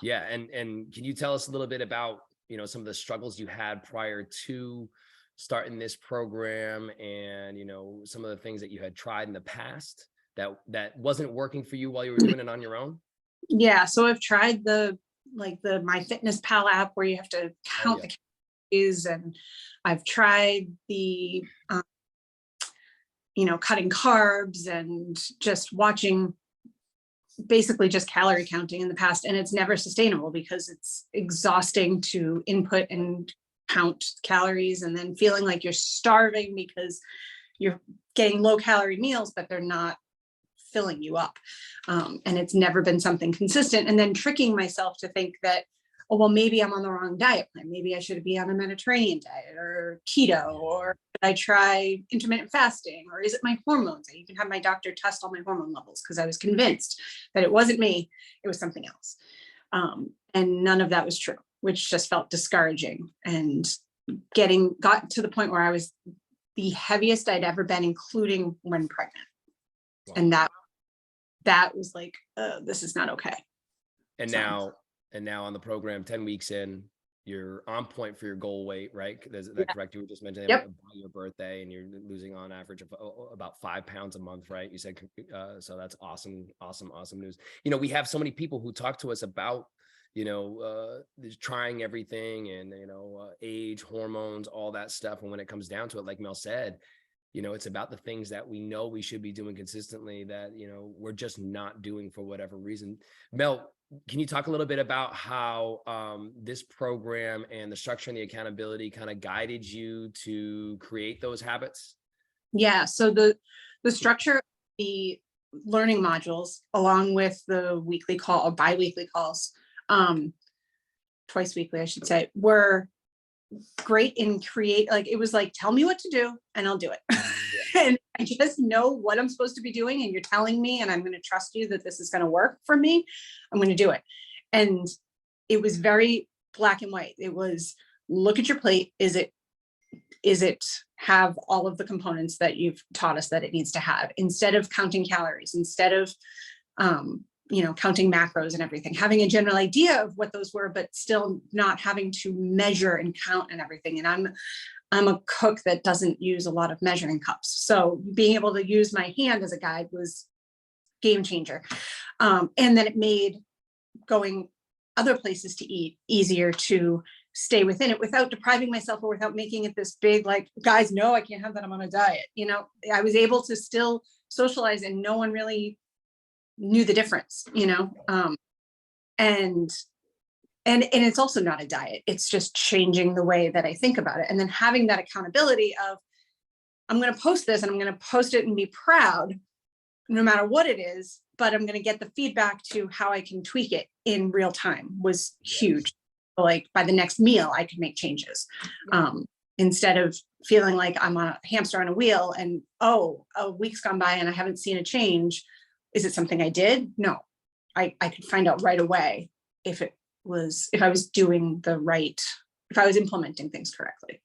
Yeah, and can you tell us a little bit about, some of the struggles you had prior to starting this program and, some of the things that you had tried in the past that wasn't working for you while you were doing it on your own? Yeah, so I've tried the MyFitnessPal app where you have to Oh count yeah. the calories, and I've tried the cutting carbs and just watching, basically just calorie counting in the past, and it's never sustainable because it's exhausting to input and count calories and then feeling like you're starving because you're getting low calorie meals but they're not filling you up. And it's never been something consistent, and then tricking myself to think that, oh well, maybe I'm on the wrong diet plan, maybe I should be on a Mediterranean diet or keto, or should I try intermittent fasting, or is it my hormones? I even had my doctor test all my hormone levels because I was convinced that it wasn't me, it was something else. And none of that was true, which just felt discouraging, and got to the point where I was the heaviest I'd ever been, including when pregnant. Wow. And that was like, this is not okay. And So now and now on the program, 10 weeks in, you're on point for your goal weight, right? Is that yeah. correct? You were just mentioning Yep. by your birthday, and you're losing on average of about 5 pounds a month, right? You said, so that's awesome, awesome, awesome news. We have so many people who talk to us about, trying everything and, age, hormones, all that stuff. And when it comes down to it, like Mel said, it's about the things that we know we should be doing consistently that, we're just not doing for whatever reason. Mel, can you talk a little bit about how this program and the structure and the accountability kind of guided you to create those habits? Yeah. So the structure of the learning modules, along with the weekly call or bi-weekly calls, um, twice weekly, I should say, were great in it was like, tell me what to do and I'll do it. Yeah. And I just know what I'm supposed to be doing, and you're telling me, and I'm going to trust you that this is going to work for me. I'm going to do it. And it was very black and white. It was, look at your plate. Is it have all of the components that you've taught us that it needs to have, instead of counting calories, instead of counting macros and everything, having a general idea of what those were, but still not having to measure and count and everything. And I'm a cook that doesn't use a lot of measuring cups. So being able to use my hand as a guide was game changer. And then it made going other places to eat easier to stay within it without depriving myself, or without making it this big, like, guys, no, I can't have that, I'm on a diet. I was able to still socialize and no one really knew the difference. And it's also not a diet, it's just changing the way that I think about it, and then having that accountability of, I'm going to post this and I'm going to post it and be proud no matter what it is, but I'm going to get the feedback to how I can tweak it in real time was Yes. huge. Like by the next meal I could make changes, instead of feeling like I'm a hamster on a wheel and, oh, a week's gone by and I haven't seen a change. Is it something I did? No, I could find out right away if I was implementing things correctly.